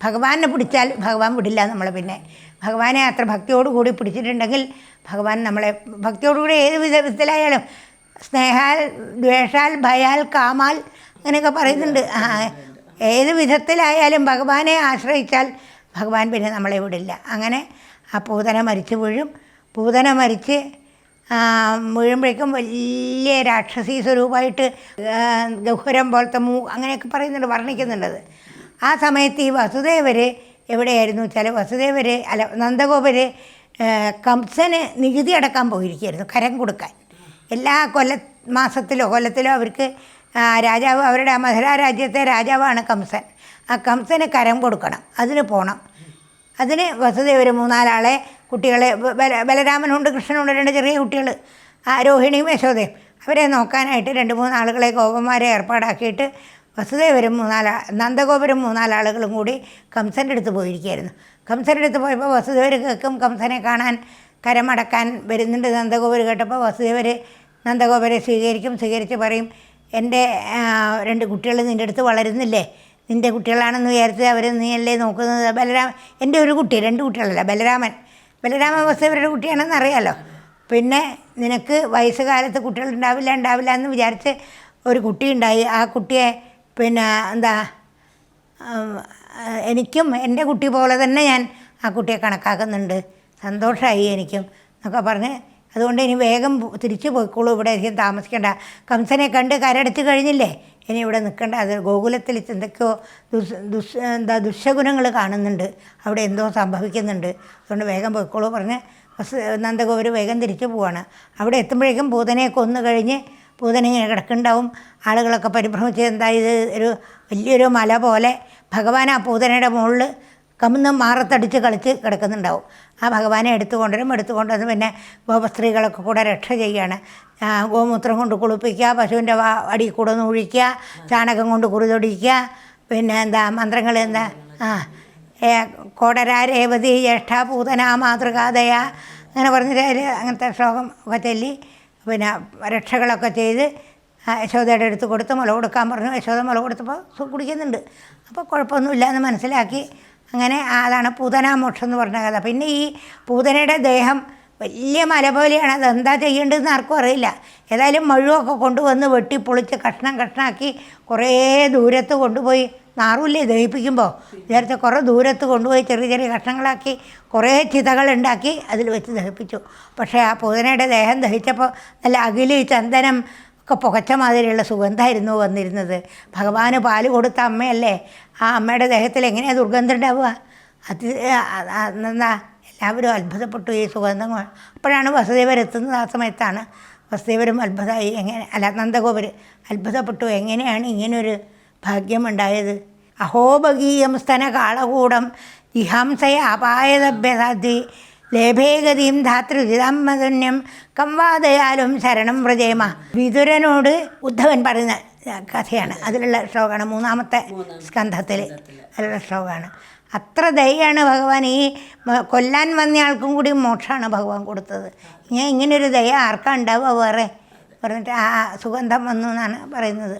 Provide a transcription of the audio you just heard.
ഭഗവാനെ പിടിച്ചാൽ ഭഗവാൻ വിടില്ല നമ്മളെ. പിന്നെ ഭഗവാനെ അത്ര ഭക്തിയോടുകൂടി പിടിച്ചിട്ടുണ്ടെങ്കിൽ ഭഗവാൻ നമ്മളെ ഭക്തിയോടുകൂടി ഏത് വിധത്തിലായാലും സ്നേഹാൽ, ദ്വേഷാൽ, ഭയാൽ, കാമാൽ അങ്ങനെയൊക്കെ പറയുന്നുണ്ട്. ഏത് വിധത്തിലായാലും ഭഗവാനെ ആശ്രയിച്ചാൽ ഭഗവാൻ പിന്നെ നമ്മളെ വിടില്ല. അങ്ങനെ ആ പൂതന മരിച്ചു വീഴും. പൂതന മരിച്ച് വീഴുമ്പോഴേക്കും വലിയ രാക്ഷസീ സ്വരൂപമായിട്ട് ഗഹ്വരം പോലത്തെ അങ്ങനെയൊക്കെ പറയുന്നുണ്ട്, വർണ്ണിക്കുന്നുണ്ടത്. ആ സമയത്ത് ഈ വസുദേവർ എവിടെയായിരുന്നു വെച്ചാൽ, നന്ദഗോപർ കംസന് നികുതി അടക്കാൻ പോയിരിക്കുകയായിരുന്നു, കരം കൊടുക്കാൻ. എല്ലാ കൊല്ലത്തിലോ അവർക്ക് രാജാവ്, അവരുടെ മധുര രാജ്യത്തെ രാജാവാണ് കംസൻ. ആ കംസന് കരം കൊടുക്കണം, അതിന് പോകണം. അതിന് വസുദേവർ 3-4 ആളെ കുട്ടികളെ, ബലരാമനുണ്ട്, കൃഷ്ണനുണ്ട്, 2 ചെറിയ കുട്ടികൾ, രോഹിണിയും യശോദയും, അവരെ നോക്കാനായിട്ട് 2-3 ആളുകളെ ഗോപന്മാരെ ഏർപ്പാടാക്കിയിട്ട് വസുദേവരും നന്ദഗോപരും 3-4 ആളുകളും കൂടി കംസൻ്റെ അടുത്ത് പോയിരിക്കുകയായിരുന്നു. കംസൻ്റെ അടുത്ത് പോയപ്പോൾ വസുദേവർ കേൾക്കും കംസനെ കാണാൻ കരമടക്കാൻ വരുന്നുണ്ട്. നന്ദഗോപർ കേട്ടപ്പോൾ വസുദേവർ നന്ദഗോപരെ സ്വീകരിച്ച് പറയും, എൻ്റെ 2 കുട്ടികൾ നിൻ്റെ അടുത്ത് വളരുന്നില്ലേ, നിൻ്റെ കുട്ടികളാണെന്ന് വിചാരിച്ച് അവർ നീയല്ലേ നോക്കുന്നത്. എൻ്റെ ഒരു കുട്ടി, 2 കുട്ടികളല്ല, ബലരാമൻ വസുദേവരുടെ കുട്ടിയാണെന്ന് അറിയാമല്ലോ. പിന്നെ നിനക്ക് വയസ്സുകാലത്ത് കുട്ടികളുണ്ടാവില്ല എന്ന് വിചാരിച്ച് ഒരു കുട്ടി ഉണ്ടായി. ആ കുട്ടിയെ പിന്നെ എനിക്കും എൻ്റെ കുട്ടി പോലെ തന്നെ ഞാൻ ആ കുട്ടിയെ കണക്കാക്കുന്നുണ്ട്, സന്തോഷമായി എനിക്കും എന്നൊക്കെ പറഞ്ഞ്, അതുകൊണ്ട് ഇനി വേഗം തിരിച്ചു പോയിക്കോളൂ, ഇവിടെ അധികം താമസിക്കേണ്ട, കംസനെ കണ്ട് കരടച്ച് കഴിഞ്ഞില്ലേ, ഇനി ഇവിടെ നിൽക്കേണ്ട, അത് ഗോകുലത്തിൽ എന്തൊക്കെയോ ദുശഗുണങ്ങൾ കാണുന്നുണ്ട്, അവിടെ എന്തോ സംഭവിക്കുന്നുണ്ട്, അതുകൊണ്ട് വേഗം പോയിക്കോളൂ പറഞ്ഞ് നന്ദഗോപർ വേഗം തിരിച്ചു പോവാണ്. അവിടെ എത്തുമ്പോഴേക്കും പൂതനയെ കൊന്നു കഴിഞ്ഞ് പൂതന ഇങ്ങനെ കിടക്കുന്നുണ്ടാവും. ആളുകളൊക്കെ പരിഭ്രമിച്ച് ഇത് ഒരു വലിയൊരു മല പോലെ ഭഗവാൻ ആ പൂതനയുടെ മുകളിൽ കമന്ന് മാറത്തടിച്ച് കളിച്ച് കിടക്കുന്നുണ്ടാവും. ആ ഭഗവാനെ എടുത്തുകൊണ്ടുവന്ന് പിന്നെ ഗോപസ്ത്രീകളൊക്കെ കൂടെ രക്ഷ ചെയ്യുകയാണ്. ഗോമൂത്രം കൊണ്ട് കുളിപ്പിക്കുക, പശുവിൻ്റെ അടിയിൽ കൂടെ ഒന്ന് ഒഴിക്കുക, ചാണകം കൊണ്ട് കുറിതൊടിക്കുക, പിന്നെ മന്ത്രങ്ങൾ കോടരാ രേവതി ജ്യേഷ്ഠ പൂതന മാതൃകാദയ അങ്ങനെ പറഞ്ഞിട്ട് അങ്ങനത്തെ ശ്ലോകം ഒക്കെ ചൊല്ലി പിന്നെ രക്ഷകളൊക്കെ ചെയ്ത് യശോദയുടെ അടുത്ത് കൊടുത്ത് മുല കൊടുക്കാൻ പറഞ്ഞു. യശോദ മുല കൊടുത്തപ്പോൾ കുടിക്കുന്നുണ്ട്. അപ്പോൾ കുഴപ്പമൊന്നുമില്ല എന്ന് മനസ്സിലാക്കി. അങ്ങനെ അതാണ് പൂതനാമോക്ഷം എന്ന് പറഞ്ഞ കഥ. പിന്നെ ഈ പൂതനയുടെ ദേഹം വലിയ മല പോലെയാണ്, അതെന്താ ചെയ്യേണ്ടതെന്ന് ആർക്കും അറിയില്ല. ഏതായാലും മഴുവൊക്കെ കൊണ്ടുവന്ന് വെട്ടിപ്പൊളിച്ച് കഷ്ണാക്കി കുറേ ദൂരത്ത് കൊണ്ടുപോയി, നാറുമില്ലേ ദഹിപ്പിക്കുമ്പോൾ, നേരത്തെ കുറേ ദൂരത്ത് കൊണ്ടുപോയി ചെറിയ കഷ്ണങ്ങളാക്കി കുറേ ചിതകളുണ്ടാക്കി അതിൽ വെച്ച് ദഹിപ്പിച്ചു. പക്ഷേ ആ പൂതനയുടെ ദേഹം ദഹിച്ചപ്പോൾ നല്ല അകില് ചന്ദനം ഒക്കെ പുകച്ച മാതിരിയുള്ള സുഗന്ധമായിരുന്നു വന്നിരുന്നത്. ഭഗവാന് പാല് കൊടുത്ത അമ്മയല്ലേ, ആ അമ്മയുടെ ദേഹത്തിൽ എങ്ങനെയാണ് ദുർഗന്ധം ഉണ്ടാവുക? എല്ലാവരും അത്ഭുതപ്പെട്ടു ഈ സുഗന്ധം. അപ്പോഴാണ് വസുദേവരെത്തുന്നത്. ആ സമയത്താണ് വസുദേവരും അത്ഭുതമായി. നന്ദഗോപർ അത്ഭുതപ്പെട്ടു, എങ്ങനെയാണ് ഇങ്ങനൊരു ഭാഗ്യമുണ്ടായത്? അഹോഭഗീയം സ്തന കാളകൂടം ജിഹാംസയ അപായതഭ്യസാധി ലേഭേഗതിയും ധാതൃജിതാമധന്യം കംവാദയാലും ശരണം വ്രജേമ. വിതുരനോട് ഉദ്ധവൻ പറയുന്ന കഥയാണ്, അതിലുള്ള ശ്ലോകമാണ് 3-ാമത്തെ സ്കന്ധത്തിൽ അതിലുള്ള ശ്ലോകമാണ്. അത്ര ദയാണ് ഭഗവാൻ. ഈ കൊല്ലാൻ വന്നയാൾക്കും കൂടി മോക്ഷമാണ് ഭഗവാൻ കൊടുത്തത്. ഇങ്ങനൊരു ദയ ആർക്കാ ഉണ്ടാവുക വേറെ പറഞ്ഞിട്ട് ആ സുഗന്ധം വന്നു എന്നാണ് പറയുന്നത്.